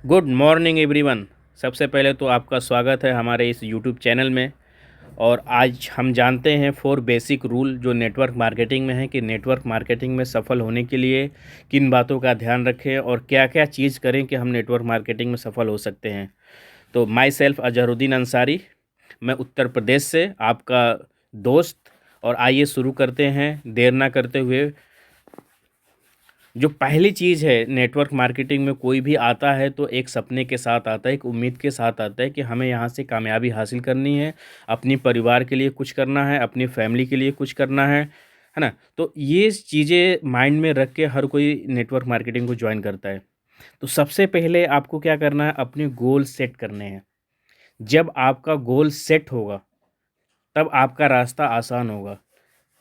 Good morning everyone. सबसे पहले तो आपका स्वागत है हमारे इस यूट्यूब चैनल में। और आज हम जानते हैं 4 बेसिक रूल जो नेटवर्क मार्केटिंग में है कि नेटवर्क मार्केटिंग में सफल होने के लिए किन बातों का ध्यान रखें और क्या क्या चीज़ करें कि हम नेटवर्क मार्केटिंग में सफल हो सकते हैं। तो माई सेल्फ अजहरुद्दीन अंसारी, मैं उत्तर प्रदेश से आपका दोस्त। और आइए शुरू करते हैं देर ना करते हुए। जो पहली चीज़ है नेटवर्क मार्केटिंग में, कोई भी आता है तो एक सपने के साथ आता है, एक उम्मीद के साथ आता है कि हमें यहाँ से कामयाबी हासिल करनी है, अपनी परिवार के लिए कुछ करना है, अपनी फैमिली के लिए कुछ करना है ना। तो ये चीज़ें माइंड में रख के हर कोई नेटवर्क मार्केटिंग को ज्वाइन करता है। तो सबसे पहले आपको क्या करना है, अपने गोल सेट करने हैं। जब आपका गोल सेट होगा तब आपका रास्ता आसान होगा।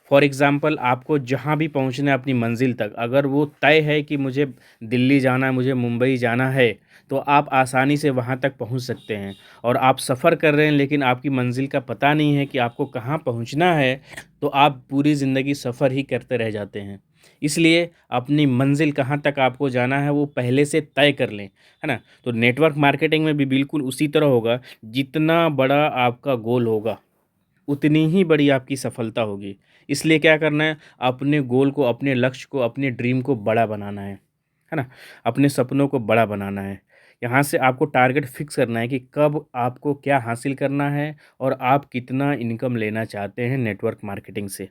फॉर एग्ज़ाम्पल, आपको जहाँ भी पहुँचना है अपनी मंज़िल तक, अगर वो तय है कि मुझे दिल्ली जाना है, मुझे मुंबई जाना है, तो आप आसानी से वहाँ तक पहुँच सकते हैं। और आप सफ़र कर रहे हैं लेकिन आपकी मंज़िल का पता नहीं है कि आपको कहाँ पहुँचना है, तो आप पूरी ज़िंदगी सफ़र ही करते रह जाते हैं। इसलिए अपनी मंज़िल कहाँ तक आपको जाना है वो पहले से तय कर लें, है ना? तो नेटवर्क मार्केटिंग में भी बिल्कुल उसी तरह होगा। जितना बड़ा आपका गोल होगा उतनी ही बड़ी आपकी सफलता होगी। इसलिए क्या करना है, अपने गोल को, अपने लक्ष्य को, अपने ड्रीम को बड़ा बनाना है ना? अपने सपनों को बड़ा बनाना है। यहाँ से आपको टारगेट फिक्स करना है कि कब आपको क्या हासिल करना है और आप कितना इनकम लेना चाहते हैं नेटवर्क मार्केटिंग से।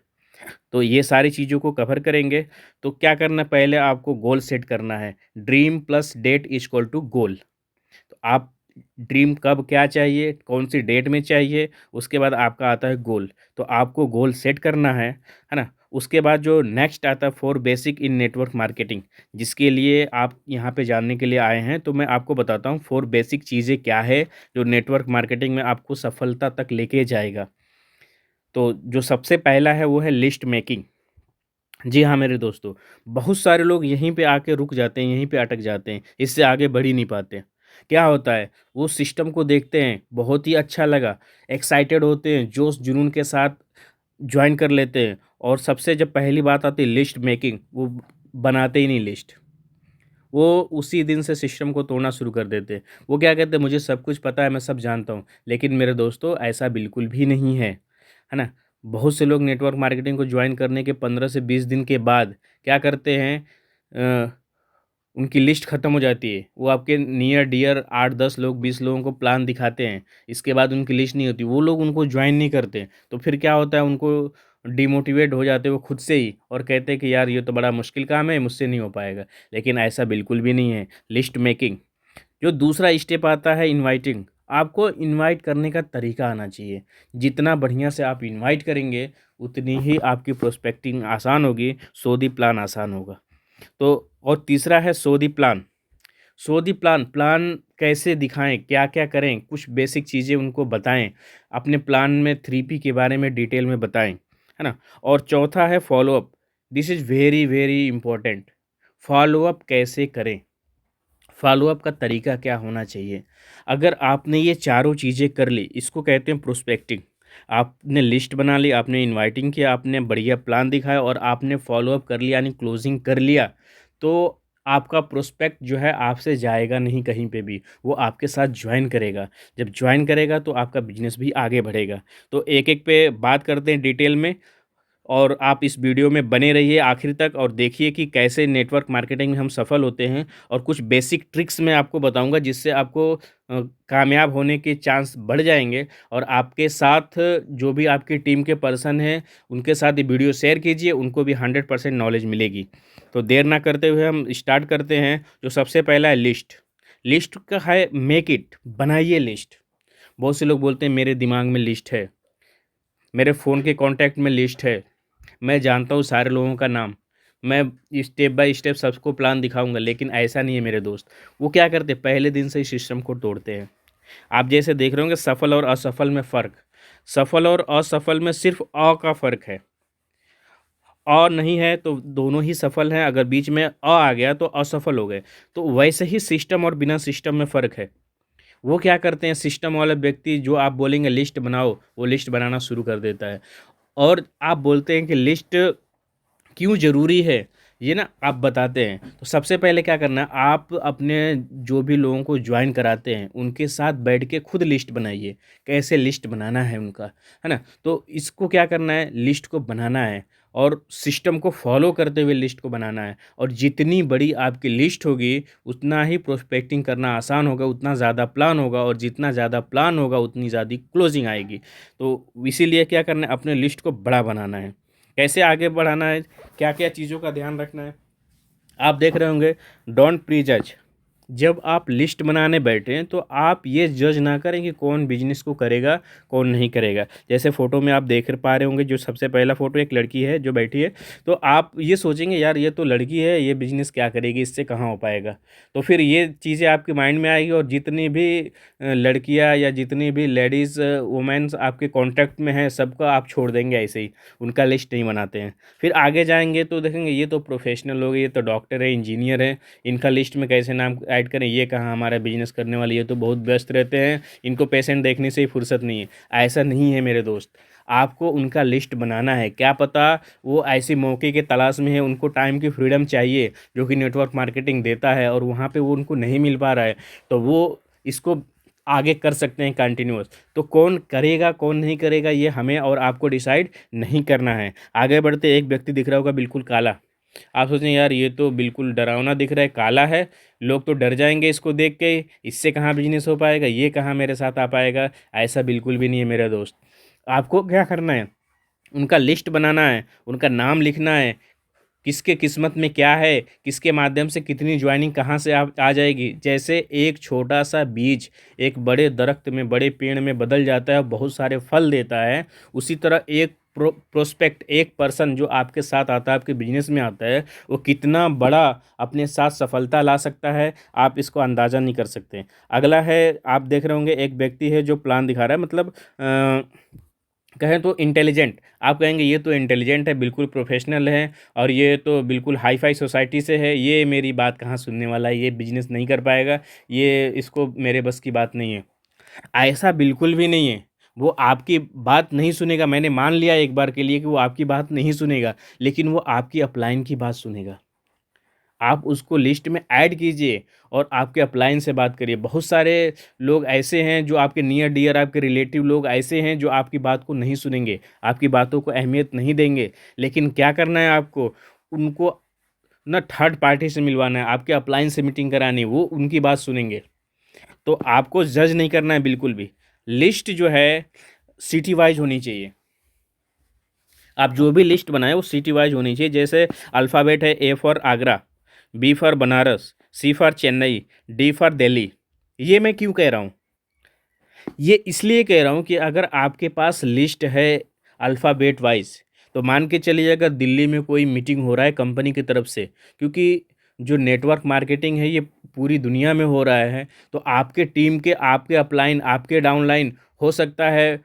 तो ये सारी चीज़ों को कवर करेंगे। तो क्या करना है, पहले आपको गोल सेट करना है। Dream plus date is equal to goal. तो आप ड्रीम कब क्या चाहिए, कौन-सी डेट में चाहिए, उसके बाद आपका आता है गोल। तो आपको गोल सेट करना है ना? उसके बाद जो नेक्स्ट आता है 4 बेसिक इन नेटवर्क मार्केटिंग, जिसके लिए आप यहाँ पे जानने के लिए आए हैं, तो मैं आपको बताता हूँ 4 बेसिक चीज़ें क्या है, जो नेटवर्क मार्केटिंग में आपको सफलता तक लेके जाएगा। तो जो सबसे पहला है वो है लिस्ट मेकिंग। जी हाँ, मेरे दोस्तों, बहुत सारे लोग यहीं पे आके रुक जाते हैं, यहीं पे अटक जाते हैं, इससे आगे बढ़ ही नहीं पाते। क्या होता है, वो सिस्टम को देखते हैं, बहुत ही अच्छा लगा, एक्साइटेड होते हैं, जोश-जुनून के साथ जॉइन कर लेते हैं और सबसे जब पहली बात आती है लिस्ट मेकिंग, वो बनाते ही नहीं लिस्ट। वो उसी दिन से सिस्टम को तोड़ना शुरू कर देते हैं। वो क्या कहते हैं, मुझे सब कुछ पता है, मैं सब जानता हूँ। लेकिन मेरे दोस्तों, ऐसा बिल्कुल भी नहीं है ना? बहुत से लोग नेटवर्क मार्केटिंग को जॉइन करने के 15 से 20 दिन के बाद क्या करते हैं, अ, उनकी लिस्ट ख़त्म हो जाती है। वो आपके नियर डियर 8-10 लोग, 20 लोगों को प्लान दिखाते हैं। इसके बाद उनकी लिस्ट नहीं होती। वो लोग उनको जॉइन नहीं करते। तो फिर क्या होता है, उनको डिमोटिवेट हो जाते हैं वो खुद से ही और कहते हैं कि यार ये तो बड़ा मुश्किल काम है, मुझसे नहीं हो पाएगा। लेकिन ऐसा बिल्कुल भी नहीं है। List making. जो दूसरा स्टेप आता है इनवाइटिंग। आपको इनवाइट करने का तरीका आना चाहिए। जितना बढ़िया से आप इनवाइट करेंगे, उतनी ही आपकी प्रोस्पेक्टिंग आसान होगी, सो दी प्लान आसान होगा। तो और तीसरा है so the plan. So the plan, plan कैसे दिखाएँ, क्या-क्या करें, कुछ बेसिक चीज़ें उनको बताएँ। अपने प्लान में 3P के बारे में डिटेल में बताएँ, है ना? और चौथा है follow up. This is very, very important. Follow up कैसे करें? फ़ॉलो-अप का तरीका क्या होना चाहिए? अगर आपने ये चारों चीज़ें कर ली, इसको कहते हैं प्रोस्पेक्टिंग। आपने लिस्ट बना ली, आपने इनवाइटिंग किया, आपने बढ़िया प्लान दिखाया और आपने फ़ॉलो-अप कर लिया यानी क्लोज़िंग कर लिया, तो आपका प्रोस्पेक्ट जो है आपसे जाएगा नहीं कहीं पे भी, वो आपके साथ जॉइन करेगा। जब जॉइन करेगा तो आपका बिज़नेस भी आगे बढ़ेगा। तो एक-एक पे बात करते हैं डिटेल में। और आप इस वीडियो में बने रहिए आखिर तक और देखिए कि कैसे नेटवर्क मार्केटिंग में हम सफल होते हैं। और कुछ बेसिक ट्रिक्स मैं आपको बताऊंगा जिससे आपको कामयाब होने के चांस बढ़ जाएंगे। और आपके साथ जो भी आपकी टीम के पर्सन हैं उनके साथ ये वीडियो शेयर कीजिए, उनको भी 100% नॉलेज मिलेगी। तो देर ना करते हुए हम स्टार्ट करते हैं। जो सबसे पहला है लिस्ट। लिस्ट का है मेक इट, बनाइए लिस्ट। बहुत से लोग बोलते हैं मेरे दिमाग में लिस्ट है, मेरे फ़ोन के कॉन्टैक्ट में लिस्ट है, मैं जानता हूँ सारे लोगों का नाम, मैं स्टेप बाय स्टेप सबको प्लान दिखाऊँगा। लेकिन ऐसा नहीं है मेरे दोस्त। वो क्या करते हैं, पहले दिन से ही सिस्टम को तोड़ते हैं। आप जैसे देख रहे होंगे सफल और असफल में फ़र्क। सफल और असफल में सिर्फ़ अ का फ़र्क है। अ नहीं है तो दोनों ही सफल हैं, अगर बीच में आ गया तो असफल हो गए। तो वैसे ही सिस्टम और बिना सिस्टम में फ़र्क है। वो क्या करते हैं, सिस्टम वाला व्यक्ति जो आप बोलेंगे लिस्ट बनाओ, वो लिस्ट बनाना शुरू कर देता है। और आप बोलते हैं कि लिस्ट क्यों ज़रूरी है? ये ना आप बताते हैं। तो सबसे पहले क्या करना है, आप अपने जो भी लोगों को ज्वाइन कराते हैं उनके साथ बैठ के खुद लिस्ट बनाइए, कैसे लिस्ट बनाना है उनका, है ना। तो इसको क्या करना है, लिस्ट को बनाना है और सिस्टम को फॉलो करते हुए लिस्ट को बनाना है। और जितनी बड़ी आपकी लिस्ट होगी उतना ही प्रोस्पेक्टिंग करना आसान होगा, उतना ज़्यादा प्लान होगा, और जितना ज़्यादा प्लान होगा उतनी ज़्यादा क्लोजिंग आएगी। तो इसीलिए क्या करना है, अपने लिस्ट को बड़ा बनाना है। कैसे आगे बढ़ाना है, क्या क्या चीज़ों का ध्यान रखना है, आप देख रहे होंगे। डोंट प्री जज। जब आप लिस्ट बनाने बैठें तो आप ये जज ना करें कि कौन बिजनेस को करेगा, कौन नहीं करेगा। जैसे फ़ोटो में आप देख पा रहे होंगे, जो सबसे पहला फ़ोटो एक लड़की है जो बैठी है। तो आप ये सोचेंगे यार ये तो लड़की है, ये बिजनेस क्या करेगी, इससे कहाँ हो पाएगा। तो फिर ये चीज़ें आपके माइंड में आएगी, और जितनी भी लड़कियां या जितनी भी लेडीज़ वुमेन्स आपके कांटेक्ट में हैं सबका आप छोड़ देंगे ऐसे ही, उनका लिस्ट नहीं बनाते हैं। फिर आगे जाएंगे तो देखेंगे ये तो प्रोफेशनल लोग हैं, ये तो डॉक्टर है, इंजीनियर है, इनका लिस्ट में कैसे नाम ऐड करें, ये कहाँ हमारा बिजनेस करने वाले, ये तो बहुत व्यस्त रहते हैं, इनको पेशेंट देखने से ही फुर्सत नहीं है। ऐसा नहीं है मेरे दोस्त, आपको उनका लिस्ट बनाना है। क्या पता वो ऐसे मौके के तलाश में है, उनको टाइम की फ्रीडम चाहिए जो कि नेटवर्क मार्केटिंग देता है, और वहाँ पे वो उनको नहीं मिल पा रहा है, तो वो इसको आगे कर सकते हैं कंटिन्यूअस। तो कौन करेगा कौन नहीं करेगा ये हमें और आपको डिसाइड नहीं करना है। आगे बढ़ते एक व्यक्ति दिख रहा होगा बिल्कुल काला, आप सोचें यार ये तो बिल्कुल डरावना दिख रहा है, काला है, लोग तो डर जाएंगे इसको देख के, इससे कहाँ बिजनेस हो पाएगा, ये कहाँ मेरे साथ आ पाएगा। ऐसा बिल्कुल भी नहीं है मेरा दोस्त। आपको क्या करना है, उनका लिस्ट बनाना है, उनका नाम लिखना है, किसके किस्मत में क्या है, किसके माध्यम से कितनी ज्वाइनिंग कहाँ से आ जाएगी। जैसे एक छोटा सा बीज एक बड़े दरख्त में, बड़े पेड़ में बदल जाता है, बहुत सारे फल देता है, उसी तरह एक प्रोस्पेक्ट, एक पर्सन जो आपके साथ आता है, आपके बिजनेस में आता है, वो कितना बड़ा अपने साथ सफलता ला सकता है, आप इसको अंदाज़ा नहीं कर सकते। अगला है, आप देख रहे होंगे एक व्यक्ति है जो प्लान दिखा रहा है, मतलब कहें तो इंटेलिजेंट। आप कहेंगे ये तो इंटेलिजेंट है, बिल्कुल प्रोफेशनल है, और ये तो बिल्कुल हाई फाई सोसाइटी से है, ये मेरी बात कहाँ सुनने वाला है, ये बिजनेस नहीं कर पाएगा, ये इसको मेरे बस की बात नहीं है। ऐसा बिल्कुल भी नहीं है। वो आपकी बात नहीं सुनेगा, मैंने मान लिया एक बार के लिए कि वो आपकी बात नहीं सुनेगा, लेकिन वो आपकी अपलाइन की बात सुनेगा। आप उसको लिस्ट में ऐड कीजिए और आपके अपलाइन से बात करिए। बहुत सारे लोग ऐसे हैं जो आपके नियर डियर, आपके रिलेटिव लोग ऐसे हैं जो आपकी बात को नहीं सुनेंगे, आपकी बातों को अहमियत नहीं देंगे। लेकिन क्या करना है आपको, उनको ना थर्ड पार्टी से मिलवाना है, आपके अपलाइन से मीटिंग करानी है, वो उनकी बात सुनेंगे। तो आपको जज नहीं करना है बिल्कुल भी। लिस्ट जो है सिटी वाइज होनी चाहिए। आप जो भी लिस्ट बनाए वो सिटी वाइज होनी चाहिए। जैसे अल्फ़ाबेट है, A for Agra, B for Banaras, C for Chennai, D for Delhi. ये मैं क्यों कह रहा हूँ, ये इसलिए कह रहा हूँ कि अगर आपके पास लिस्ट है अल्फ़ाबेट वाइज, तो मान के चलिए अगर दिल्ली में कोई मीटिंग हो रहा है कंपनी की तरफ से, क्योंकि जो नेटवर्क मार्केटिंग है ये पूरी दुनिया में हो रहा है, तो आपके टीम के, आपके अपलाइन, आपके डाउनलाइन हो सकता है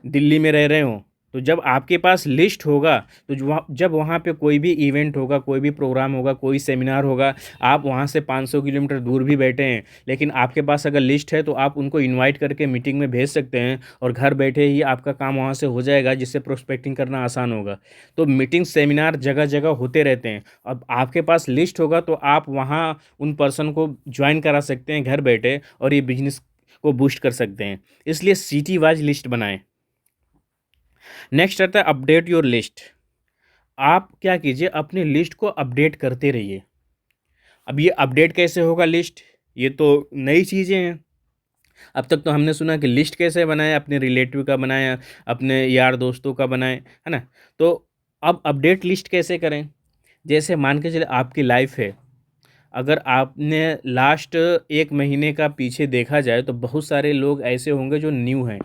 दिल्ली में रह रहे हों। तो जब आपके पास लिस्ट होगा, तो जब वहाँ पे कोई भी इवेंट होगा, कोई भी प्रोग्राम होगा, कोई सेमिनार होगा, आप वहाँ से 500 किलोमीटर दूर भी बैठे हैं, लेकिन आपके पास अगर लिस्ट है तो आप उनको इनवाइट करके मीटिंग में भेज सकते हैं, और घर बैठे ही आपका काम वहाँ से हो जाएगा, जिससे प्रोस्पेक्टिंग करना आसान होगा। तो मीटिंग सेमिनार जगह जगह होते रहते हैं। अब आपके पास लिस्ट होगा तो आप वहाँ उन पर्सन को ज्वाइन करा सकते हैं घर बैठे, और ये बिजनेस को बूस्ट कर सकते हैं। इसलिए सिटी वाइज लिस्ट बनाएं। नेक्स्ट आता है अपडेट योर लिस्ट। आप क्या कीजिए, अपनी लिस्ट को अपडेट करते रहिए। अब ये अपडेट कैसे होगा लिस्ट, ये तो नई चीज़ें हैं। अब तक तो हमने सुना कि लिस्ट कैसे बनाए, अपने रिलेटिव का बनाया, अपने यार दोस्तों का बनाए, है ना। तो अब अपडेट लिस्ट कैसे करें, जैसे मान के चले आपकी लाइफ है, अगर आपने लास्ट 1 महीने का पीछे देखा जाए तो बहुत सारे लोग ऐसे होंगे जो न्यू हैं,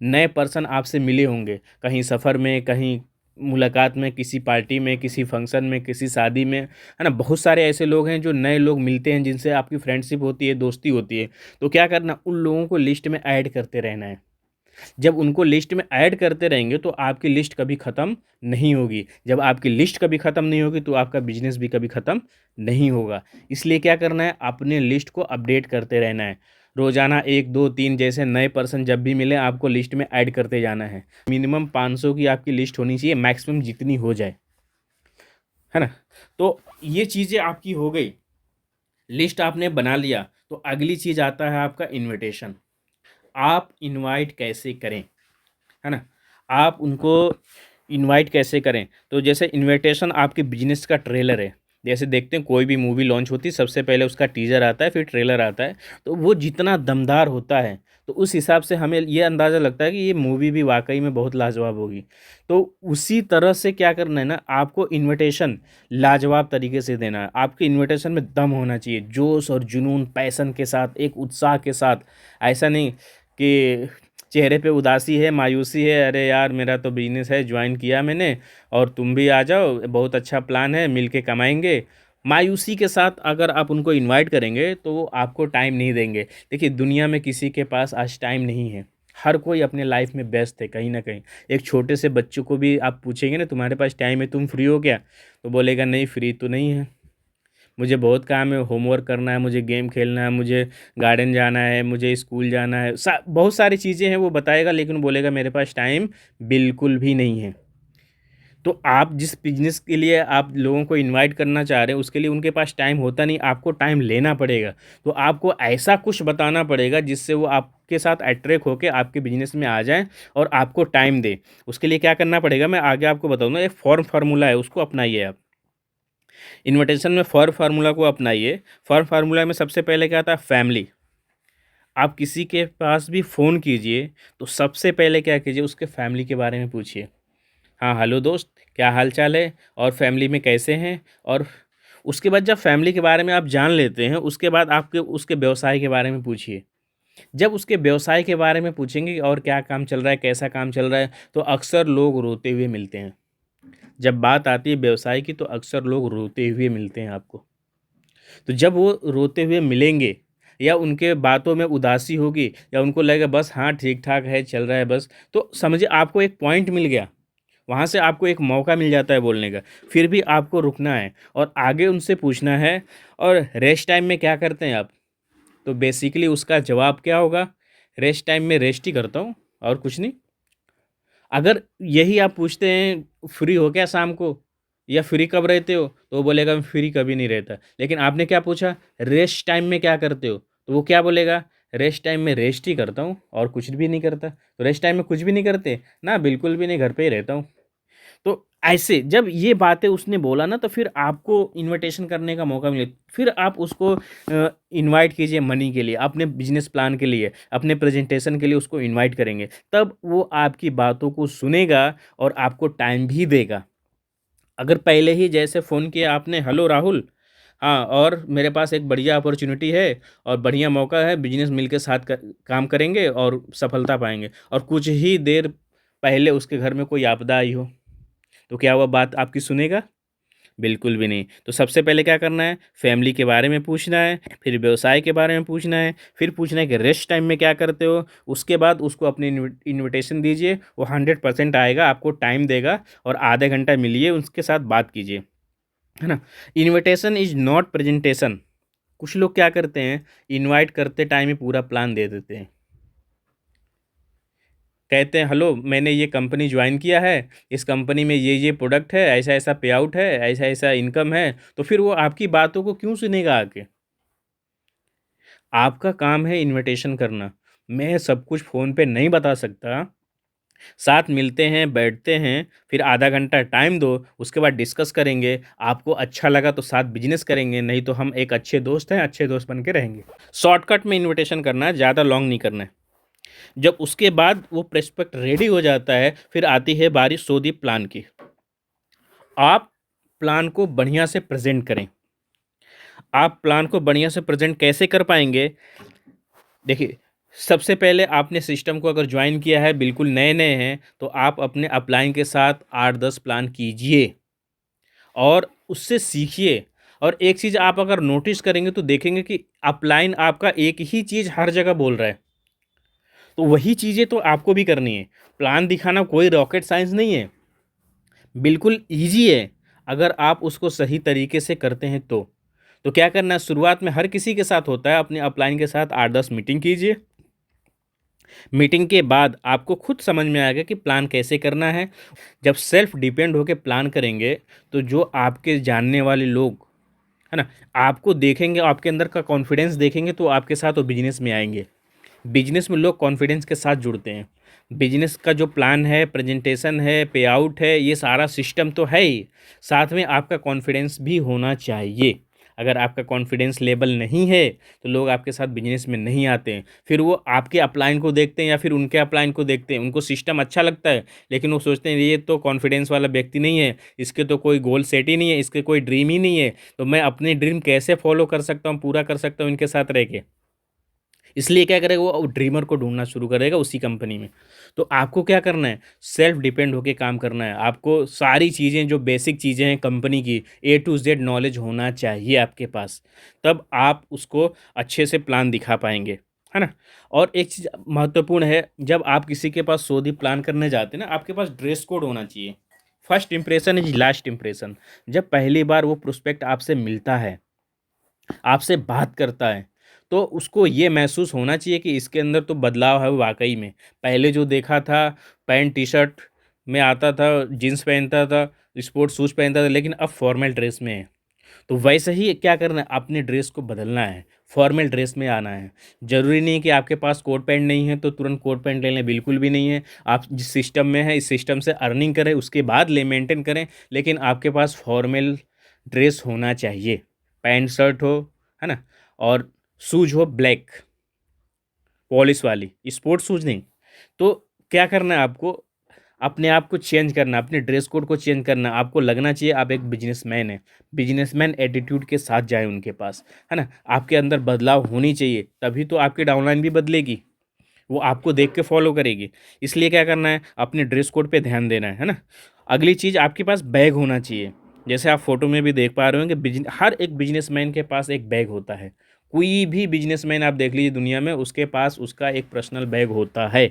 नए पर्सन आपसे मिले होंगे, कहीं सफ़र में, कहीं मुलाकात में, किसी पार्टी में, किसी फंक्शन में, किसी शादी में, है ना। बहुत सारे ऐसे लोग हैं जो नए लोग मिलते हैं, जिनसे आपकी फ्रेंडशिप होती है, दोस्ती होती है। तो क्या करना, उन लोगों को लिस्ट में ऐड करते रहना है। जब उनको लिस्ट में ऐड करते रहेंगे तो आपकी लिस्ट कभी ख़त्म नहीं होगी। जब आपकी लिस्ट कभी ख़त्म नहीं होगी तो आपका बिजनेस भी कभी ख़त्म नहीं होगा। इसलिए क्या करना है, अपने लिस्ट को अपडेट करते रहना है। रोज़ाना 1 2 3 जैसे नए पर्सन जब भी मिले आपको लिस्ट में ऐड करते जाना है। मिनिमम 500 की आपकी लिस्ट होनी चाहिए, मैक्सिमम जितनी हो जाए, है ना। तो ये चीज़ें आपकी हो गई, लिस्ट आपने बना लिया, तो अगली चीज़ आता है आपका इनविटेशन। आप इनवाइट कैसे करें, है ना? आप उनको इनवाइट कैसे करें? तो जैसे इनविटेशन आपके बिजनेस का ट्रेलर है। जैसे देखते हैं कोई भी मूवी लॉन्च होती है, सबसे पहले उसका टीज़र आता है, फिर ट्रेलर आता है। तो वो जितना दमदार होता है, तो उस हिसाब से हमें ये अंदाज़ा लगता है कि ये मूवी भी वाक़ई में बहुत लाजवाब होगी। तो उसी तरह से क्या करना है ना, आपको इन्विटेशन लाजवाब तरीके से देना है। आपके इन्विटेशन में दम होना चाहिए, जोश और जुनून, पैशन के साथ, एक उत्साह के साथ। ऐसा नहीं कि चेहरे पे उदासी है, मायूसी है, अरे यार मेरा तो बिज़नेस है, जॉइन किया मैंने और तुम भी आ जाओ, बहुत अच्छा प्लान है, मिल के कमाएँगे। मायूसी के साथ अगर आप उनको इनवाइट करेंगे, तो वो आपको टाइम नहीं देंगे। देखिए, दुनिया में किसी के पास आज टाइम नहीं है। हर कोई अपने लाइफ़ में व्यस्त है कहीं न कहीं। एक छोटे से बच्चों को भी आप पूछेंगे ना, तुम्हारे पास टाइम है, तुम फ्री हो क्या? तो बोलेगा नहीं, फ्री तो नहीं है। मुझे बहुत काम है, होमवर्क करना है, मुझे गेम खेलना है, मुझे गार्डन जाना है, मुझे स्कूल जाना है, बहुत सारी चीज़ें हैं वो बताएगा, लेकिन बोलेगा मेरे पास टाइम बिल्कुल भी नहीं है। तो आप जिस बिज़नेस के लिए आप लोगों को इनवाइट करना चाह रहे हैं, उसके लिए उनके पास टाइम होता नहीं, आपको टाइम लेना पड़ेगा। तो आपको ऐसा कुछ बताना पड़ेगा जिससे वो आपके साथ अट्रैक्ट होके आपके बिज़नेस में आ जाएँ और आपको टाइम दें। उसके लिए क्या करना पड़ेगा, मैं आगे आपको बताऊँगा। एक फ़ॉर्मूला है, उसको अपनाइए आप। इन्विटेशन में फ़ॉर्मूला को अपनाइए। फ़ॉर्मूला में सबसे पहले क्या आता है, फैमिली। आप किसी के पास भी फ़ोन कीजिए, तो सबसे पहले क्या कीजिए, उसके फैमिली के बारे में पूछिए। हाँ, हेलो दोस्त, क्या हाल-चाल है? और फैमिली में कैसे हैं? और उसके बाद जब फैमिली के बारे में आप जान लेते हैं, उसके बाद आपके उसके व्यवसाय के बारे में पूछिए। जब उसके व्यवसाय के बारे में पूछेंगे और क्या काम चल रहा है, कैसा काम चल रहा है, तो अक्सर लोग रोते हुए मिलते हैं। जब बात आती है व्यवसाय की, तो अक्सर लोग रोते हुए मिलते हैं आपको। तो जब वो रोते हुए मिलेंगे या उनके बातों में उदासी होगी या उनको लगेगा बस हाँ, ठीक-ठाक है, चल रहा है बस, तो समझिए आपको एक पॉइंट मिल गया। वहाँ से आपको एक मौका मिल जाता है बोलने का। फिर भी आपको रुकना है और आगे उनसे पूछना है, और रेस्ट टाइम में क्या करते हैं आप? तो बेसिकली उसका जवाब क्या होगा? रेस्ट टाइम में रेस्ट ही करता हूँ और कुछ नहीं। अगर यही आप पूछते हैं, फ्री हो क्या शाम को या फ्री कब रहते हो? तो वो बोलेगा मैं फ्री कभी नहीं रहता। लेकिन आपने क्या पूछा, रेस्ट टाइम में क्या करते हो? तो वो क्या बोलेगा, रेस्ट टाइम में रेस्ट ही करता हूँ और कुछ भी नहीं करता। तो रेस्ट टाइम में कुछ भी नहीं करते? ना, बिल्कुल भी नहीं, घर पे ही रहता हूँ। तो ऐसे जब ये बातें उसने बोला ना, तो फिर आपको इन्विटेशन करने का मौका मिले। फिर आप उसको इनवाइट कीजिए मनी के लिए, अपने बिज़नेस प्लान के लिए, अपने प्रेज़ेंटेशन के लिए उसको इनवाइट करेंगे। तब वो आपकी बातों को सुनेगा और आपको टाइम भी देगा। अगर पहले ही जैसे फ़ोन किया आपने, हेलो राहुल, हाँ, और मेरे पास एक बढ़िया अपॉर्च्युनिटी है और बढ़िया मौका है, बिज़नेस मिलके साथ काम करेंगे और सफलता पाएँगे, और कुछ ही देर पहले उसके घर में कोई आपदा आई हो, तो क्या वो बात आपकी सुनेगा? बिल्कुल भी नहीं। तो सबसे पहले क्या करना है, फैमिली के बारे में पूछना है, फिर व्यवसाय के बारे में पूछना है, फिर पूछना है कि रेस्ट टाइम में क्या करते हो? उसके बाद उसको अपनी इन्विटेशन दीजिए, वो 100% आएगा, आपको टाइम देगा और आधे घंटा मिलिए, उसके साथ बात कीजिए, है ना? Invitation is not presentation. कुछ लोग क्या करते हैं, इनवाइट करते टाइम ही पूरा प्लान दे देते हैं। कहते हैं हेलो, मैंने ये कंपनी ज्वाइन किया है, इस कंपनी में ये प्रोडक्ट है, ऐसा-ऐसा पे आउट है, ऐसा-ऐसा इनकम है, तो फिर वो आपकी बातों को क्यों सुनेगा आके? आपका काम है इन्विटेशन करना। मैं सब कुछ फ़ोन पे नहीं बता सकता। साथ मिलते हैं, बैठते हैं, फिर आधा घंटा टाइम दो, उसके बाद डिस्कस करेंगे। आपको अच्छा लगा तो साथ बिज़नेस करेंगे, नहीं तो हम एक अच्छे दोस्त हैं, अच्छे दोस्त बन के रहेंगे। शॉर्टकट में इन्विटेशन करना है, ज़्यादा लॉन्ग नहीं करना है। जब उसके बाद वो प्रोस्पेक्ट रेडी हो जाता है, फिर आती है बारी सौदी प्लान की। आप प्लान को बढ़िया से प्रेज़ेंट करें। आप प्लान को बढ़िया से प्रेज़ेंट कैसे कर पाएँगे? देखिए, सबसे पहले आपने सिस्टम को अगर जॉइन किया है, बिल्कुल नए-नए हैं, तो आप अपने अपलाइन के साथ 8-10 प्लान कीजिए और उससे सीखिए। और एक चीज़ आप अगर नोटिस करेंगे तो देखेंगे कि अपलाइन आपका एक ही चीज़ हर जगह बोल रहा है। तो वही चीज़ें तो आपको भी करनी है। प्लान दिखाना कोई रॉकेट साइंस नहीं है, बिल्कुल ईज़ी है, अगर आप उसको सही तरीके से करते हैं तो। तो क्या करना है, शुरुआत में हर किसी के साथ होता है, अपने अपलाइन के साथ 8-10 मीटिंग कीजिए। मीटिंग के बाद आपको खुद समझ में आएगा कि प्लान कैसे करना है। जब सेल्फ डिपेंड होके प्लान करेंगे तो जो आपके जानने वाले लोग है ना, आपको देखेंगे, आपके अंदर का कॉन्फिडेंस देखेंगे तो आपके साथ वो बिजनेस में आएंगे। बिजनेस में लोग कॉन्फिडेंस के साथ जुड़ते हैं। बिजनेस का जो प्लान है, प्रेजेंटेशन है, पे आउट है, ये सारा सिस्टम तो है ही, साथ में आपका कॉन्फिडेंस भी होना चाहिए। अगर आपका कॉन्फिडेंस लेवल नहीं है तो लोग आपके साथ बिजनेस में नहीं आते हैं। फिर वो आपके अपलाइन को देखते हैं या फिर उनके अपलाइन को देखते हैं, उनको सिस्टम अच्छा लगता है लेकिन वो सोचते हैं ये तो कॉन्फिडेंस वाला व्यक्ति नहीं है, इसके तो कोई गोल सेट ही नहीं है, इसके कोई ड्रीम ही नहीं है, तो मैं अपनी ड्रीम कैसे फॉलो कर सकता हूँ, पूरा कर सकता हूँ इनके साथ रह के। इसलिए क्या करेगा, वो ड्रीमर को ढूंढना शुरू करेगा उसी कंपनी में। तो आपको क्या करना है, सेल्फ डिपेंड होके काम करना है। आपको सारी चीज़ें जो बेसिक चीज़ें हैं कंपनी की, A to Z नॉलेज होना चाहिए आपके पास, तब आप उसको अच्छे से प्लान दिखा पाएंगे, है ना। और एक चीज़ महत्वपूर्ण है, जब आप किसी के पास सौदी प्लान करने जाते हैं ना, आपके पास ड्रेस कोड होना चाहिए। First impression is last impression. जब पहली बार वो प्रोस्पेक्ट आपसे मिलता है, आपसे बात करता है, तो उसको ये महसूस होना चाहिए कि इसके अंदर तो बदलाव है वाक़ई में। पहले जो देखा था, पैंट टी-शर्ट में आता था, जीन्स पहनता था, स्पोर्ट्स शूज़ पहनता था, लेकिन अब फॉर्मल ड्रेस में है। तो वैसे ही क्या करना है, अपने ड्रेस को बदलना है, फॉर्मल ड्रेस में आना है। ज़रूरी नहीं है कि आपके पास कोट पैंट नहीं है तो तुरंत कोट पैंट ले लें, बिल्कुल भी नहीं है। आप जिस सिस्टम में हैं, इस सिस्टम से अर्निंग करें, उसके बाद ले मेंटेन करें, लेकिन आपके पास फॉर्मल ड्रेस होना चाहिए। पैंट शर्ट हो, है ना, और शूज़ हो ब्लैक पॉलिश वाली, स्पोर्ट्स शूज़ नहीं। तो क्या करना है आपको, अपने आप को चेंज करना, अपने ड्रेस कोड को चेंज करना। आपको लगना चाहिए आप एक बिजनेसमैन हैं, बिजनेसमैन एटीट्यूड के साथ जाएँ उनके पास, है ना। आपके अंदर बदलाव होनी चाहिए, तभी तो आपकी डाउनलाइन भी बदलेगी, वो आपको देख के फॉलो करेगी। इसलिए क्या करना है, अपने ड्रेस कोड पे ध्यान देना है ना। अगली चीज़, आपके पास बैग होना चाहिए। जैसे आप फ़ोटो में भी देख पा रहे होंगे, हर एक बिजनेसमैन के पास एक बैग होता है। कोई भी बिजनेसमैन आप देख लीजिए दुनिया में, उसके पास उसका एक पर्सनल बैग होता है।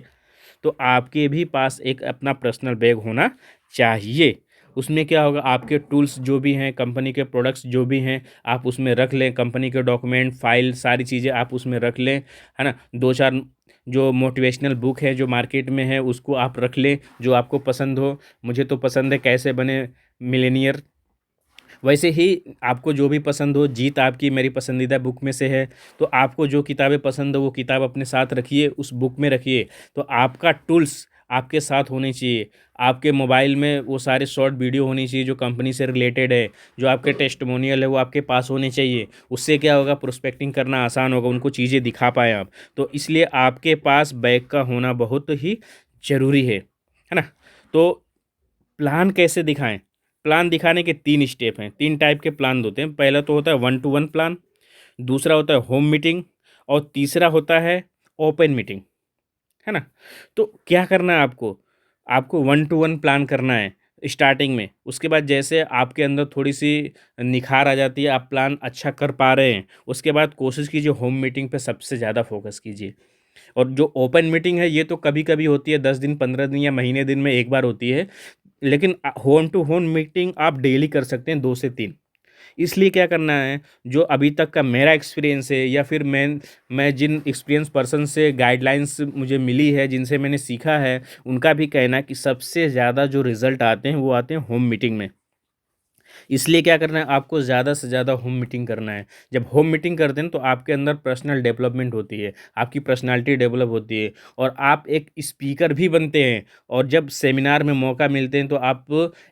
तो आपके भी पास एक अपना पर्सनल बैग होना चाहिए। उसमें क्या होगा, आपके टूल्स जो भी हैं, कंपनी के प्रोडक्ट्स जो भी हैं, आप उसमें रख लें। कंपनी के डॉक्यूमेंट, फाइल, सारी चीज़ें आप उसमें रख लें, है ना। 2-4 जो मोटिवेशनल बुक है जो मार्केट में है उसको आप रख लें, जो आपको पसंद हो। मुझे तो पसंद है कैसे बने मिलेनियर। वैसे ही आपको जो भी पसंद हो, जीत आपकी मेरी पसंदीदा बुक में से है, तो आपको जो किताबें पसंद हो वो किताब अपने साथ रखिए, उस बुक में रखिए। तो आपका टूल्स आपके साथ होने चाहिए। आपके मोबाइल में वो सारे शॉर्ट वीडियो होनी चाहिए जो कंपनी से रिलेटेड है, जो आपके टेस्टिमोनियल है वो आपके पास होने चाहिए। उससे क्या होगा, प्रोस्पेक्टिंग करना आसान होगा, उनको चीज़ें दिखा पाएँ आप। तो इसलिए आपके पास बैग का होना बहुत ही ज़रूरी है ना। तो प्लान कैसे दिखाएँ? प्लान दिखाने के 3 स्टेप हैं, 3 टाइप के प्लान होते हैं। पहला तो होता है 1 टू 1 प्लान, दूसरा होता है होम मीटिंग और तीसरा होता है ओपन मीटिंग, है ना? तो क्या करना है आपको? आपको 1 टू 1 प्लान करना है स्टार्टिंग में। उसके बाद जैसे आपके अंदर थोड़ी-सी निखार आ जाती है, आप प्लान अच्छा कर पा रहे हैं, उसके बाद कोशिश कीजिए होम मीटिंग पे सबसे ज़्यादा फ़ोकस कीजिए। और जो ओपन मीटिंग है ये तो कभी-कभी होती है, 10 दिन, 15 दिन या महीने दिन में 1 बार होती है। लेकिन होम टू होम मीटिंग आप डेली कर सकते हैं 2 से 3। इसलिए क्या करना है, जो अभी तक का मेरा एक्सपीरियंस है या फिर मैं जिन एक्सपीरियंस पर्सन से गाइडलाइंस मुझे मिली है, जिनसे मैंने सीखा है, उनका भी कहना है कि सबसे ज़्यादा जो रिज़ल्ट आते हैं वो आते हैं होम मीटिंग में। इसलिए क्या करना है, आपको ज़्यादा से ज़्यादा होम मीटिंग करना है। जब होम मीटिंग करते हैं तो आपके अंदर पर्सनल डेवलपमेंट होती है, आपकी पर्सनैलिटी डेवलप होती है और आप एक स्पीकर भी बनते हैं। और जब सेमिनार में मौका मिलते हैं तो आप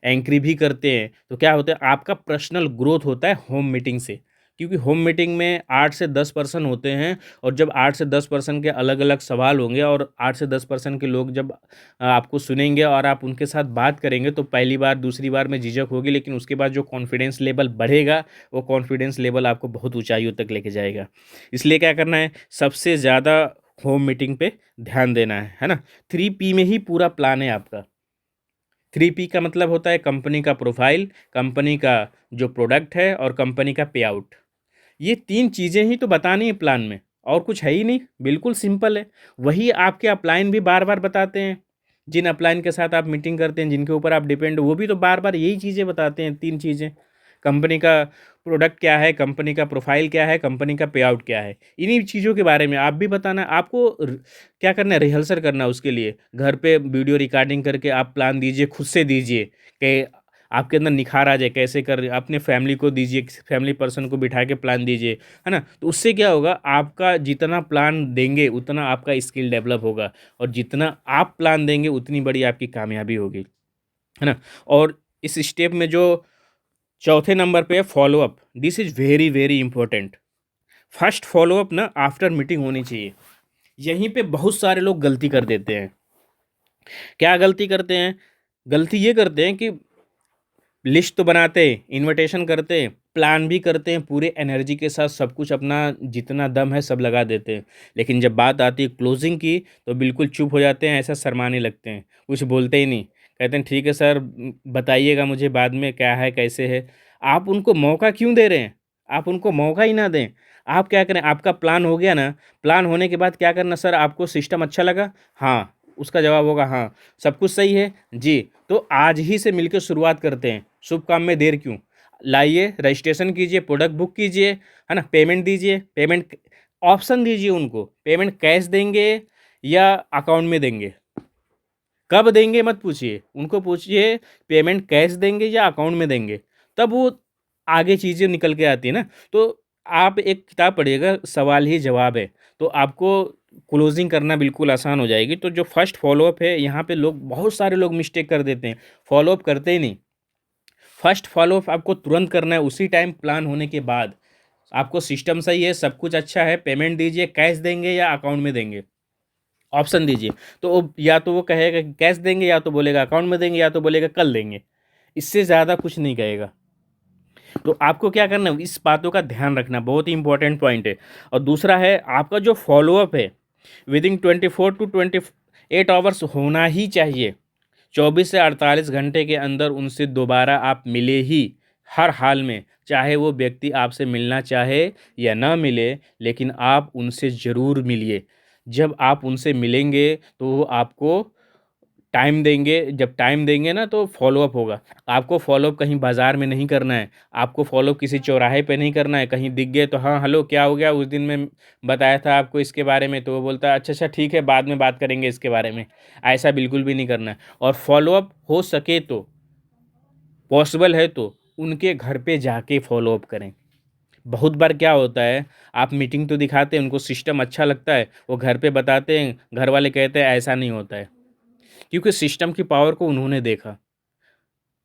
एंकरी भी करते हैं। तो क्या होता है, आपका पर्सनल ग्रोथ होता है होम मीटिंग से। क्योंकि होम मीटिंग में 8 से 10 पर्सन होते हैं और जब 8 से 10 पर्सन के अलग-अलग सवाल होंगे और 8 से 10 पर्सन के लोग जब आपको सुनेंगे और आप उनके साथ बात करेंगे तो पहली बार, दूसरी बार में झिझक होगी, लेकिन उसके बाद जो कॉन्फिडेंस लेवल बढ़ेगा, वो कॉन्फिडेंस लेवल आपको बहुत ऊँचाइयों तक लेके जाएगा। इसलिए क्या करना है, सबसे ज़्यादा होम मीटिंग पे ध्यान देना है ना? 3 पी में ही पूरा प्लान है आपका। 3 पी का मतलब होता है कंपनी का प्रोफ़ाइल, कंपनी का जो प्रोडक्ट है और कंपनी का पे आउट। ये 3 चीज़ें ही तो बतानी है प्लान में, और कुछ है ही नहीं, बिल्कुल सिंपल है। वही आपके अपलाइन भी बार-बार बताते हैं। जिन अपलाइन के साथ आप मीटिंग करते हैं, जिनके ऊपर आप डिपेंड हो, वो भी तो बार-बार यही चीज़ें बताते हैं, 3 चीज़ें। कंपनी का प्रोडक्ट क्या है, कंपनी का प्रोफाइल क्या है, कंपनी का पे आउट क्या है, इन्हीं चीज़ों के बारे में आप भी बताना है। आपको क्या करना है, रिहर्सल करना है उसके लिए। घर पे वीडियो रिकॉर्डिंग करके आप प्लान दीजिए, खुद से दीजिए कि आपके अंदर निखार आ जाए, कैसे कर अपने फैमिली को दीजिए, फैमिली पर्सन को बिठा के प्लान दीजिए, है ना। तो उससे क्या होगा, आपका जितना प्लान देंगे उतना आपका स्किल डेवलप होगा, और जितना आप प्लान देंगे उतनी बड़ी आपकी कामयाबी होगी, है ना। और इस स्टेप में जो चौथे नंबर पे है follow up, this is very very important. First follow up ना आफ्टर मीटिंग होनी चाहिए। यहीं पे बहुत सारे लोग गलती कर देते हैं। क्या गलती करते हैं? गलती ये करते हैं कि लिस्ट तो बनाते, इनविटेशन करते, प्लान भी करते हैं, पूरे एनर्जी के साथ सब कुछ अपना जितना दम है सब लगा देते हैं। लेकिन जब बात आती है क्लोजिंग की तो बिल्कुल चुप हो जाते हैं, ऐसा शर्माने लगते हैं, कुछ बोलते ही नहीं। कहते हैं ठीक है सर, बताइएगा मुझे बाद में क्या है, कैसे है। आप उनको मौका क्यों दे रहे हैं? आप उनको मौका ही ना दें। आप क्या करें, आपका प्लान हो गया ना, प्लान होने के बाद क्या करना, सर आपको सिस्टम अच्छा लगा? हाँ, उसका जवाब होगा हाँ। सब कुछ सही है? जी। तो आज ही से मिलकर शुरुआत करते हैं, शुभ काम में देर क्यों? लाइए, रजिस्ट्रेशन कीजिए, प्रोडक्ट बुक कीजिए, है ना, पेमेंट दीजिए, पेमेंट ऑप्शन दीजिए उनको, पेमेंट कैश देंगे या अकाउंट में देंगे। कब देंगे मत पूछिए, उनको पूछिए पेमेंट कैश देंगे या अकाउंट में देंगे, तब वो आगे चीज़ें निकल के आती है ना। तो आप एक किताब पढ़िएगा, सवाल ही जवाब है, तो आपको क्लोजिंग करना बिल्कुल आसान हो जाएगी। तो जो फर्स्ट फॉलोअप है, यहाँ पे लोग, बहुत सारे लोग मिस्टेक कर देते हैं, फॉलोअप करते ही नहीं। फर्स्ट फॉलोअप आपको तुरंत करना है, उसी टाइम प्लान होने के बाद। आपको सिस्टम सही है, सब कुछ अच्छा है, पेमेंट दीजिए, कैश देंगे या अकाउंट में देंगे, ऑप्शन दीजिए। तो वो या तो वो कहेगा कि कैश देंगे, या तो बोलेगा अकाउंट में देंगे, या तो बोलेगा कल देंगे। इससे ज़्यादा कुछ नहीं कहेगा। तो आपको क्या करना है, इस बातों का ध्यान रखना, बहुत ही इंपॉर्टेंट पॉइंट है। और दूसरा है, आपका जो फॉलोअप है विदिन 24 to 28 आवर्स होना ही चाहिए। 24 से 48 घंटे के अंदर उनसे दोबारा आप मिले ही, हर हाल में, चाहे वो व्यक्ति आपसे मिलना चाहे या ना मिले, लेकिन आप उनसे ज़रूर मिलिए। जब आप उनसे मिलेंगे तो वो आपको टाइम देंगे, जब टाइम देंगे ना तो फॉलोअप होगा। आपको फॉलोअप कहीं बाज़ार में नहीं करना है, आपको फॉलोअप किसी चौराहे पे नहीं करना है, कहीं दिख गए तो हाँ हेलो क्या हो गया, उस दिन मैं बताया था आपको इसके बारे में, तो वो बोलता है अच्छा अच्छा ठीक है बाद में बात करेंगे इसके बारे में। ऐसा बिल्कुल भी नहीं करना है। और फॉलोअप हो सके तो, पॉसिबल है तो, उनके घर पे जाके फॉलोअप करें। बहुत बार क्या होता है, आप मीटिंग तो दिखाते हैं, उनको सिस्टम अच्छा लगता है, वो घर पे बताते हैं, घर वाले कहते हैं ऐसा नहीं होता है। क्योंकि सिस्टम की पावर को उन्होंने देखा,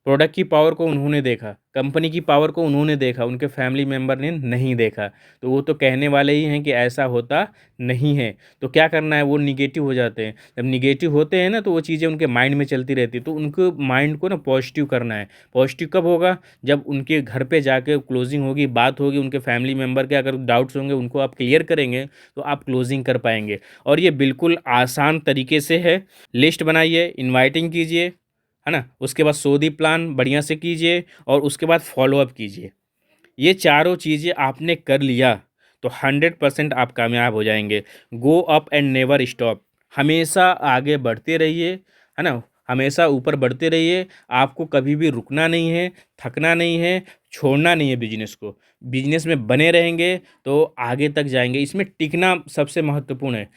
प्रोडक्ट की पावर को उन्होंने देखा, कंपनी की पावर को उन्होंने देखा, उनके फैमिली मेंबर ने नहीं देखा। तो वो तो कहने वाले ही हैं कि ऐसा होता नहीं है। तो क्या करना है, वो निगेटिव हो जाते हैं। जब निगेटिव होते हैं ना तो वो चीज़ें उनके माइंड में चलती रहती है। तो उनको माइंड को ना पॉजिटिव करना है। पॉजिटिव कब होगा, जब उनके घर पे जाके क्लोजिंग होगी, बात होगी, उनके फैमिली मेंबर के अगर डाउट्स होंगे उनको आप क्लियर करेंगे तो आप क्लोजिंग कर पाएंगे। और ये बिल्कुल आसान तरीके से है। लिस्ट बनाइए, इन्वाइटिंग कीजिए, है ना, उसके बाद सोदी प्लान बढ़िया से कीजिए, और उसके बाद फॉलोअप कीजिए। ये चारों चीज़ें आपने कर लिया तो 100% आप कामयाब हो जाएंगे। Go up and never stop, हमेशा आगे बढ़ते रहिए, है ना, हमेशा ऊपर बढ़ते रहिए। आपको कभी भी रुकना नहीं है, थकना नहीं है, छोड़ना नहीं है बिजनेस को। बिजनेस में बने रहेंगे तो आगे तक जाएंगे, इसमें टिकना सबसे महत्वपूर्ण है।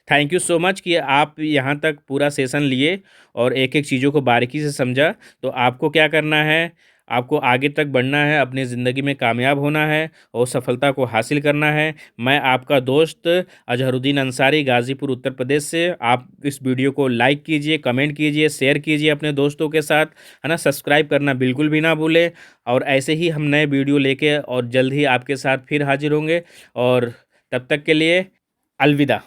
थैंक यू सो मच कि आप यहाँ तक पूरा सेशन लिए और एक एक चीज़ों को बारीकी से समझा। तो आपको क्या करना है, आपको आगे तक बढ़ना है, अपनी ज़िंदगी में कामयाब होना है और सफलता को हासिल करना है। मैं आपका दोस्त अजहरुद्दीन अंसारी, गाज़ीपुर उत्तर प्रदेश से। आप इस वीडियो को लाइक कीजिए, कमेंट कीजिए, शेयर कीजिए अपने दोस्तों के साथ, है ना। सब्सक्राइब करना बिल्कुल भी ना भूलें। और ऐसे ही हम नए वीडियो लेके और जल्द ही आपके साथ फिर हाजिर होंगे। और तब तक के लिए अलविदा।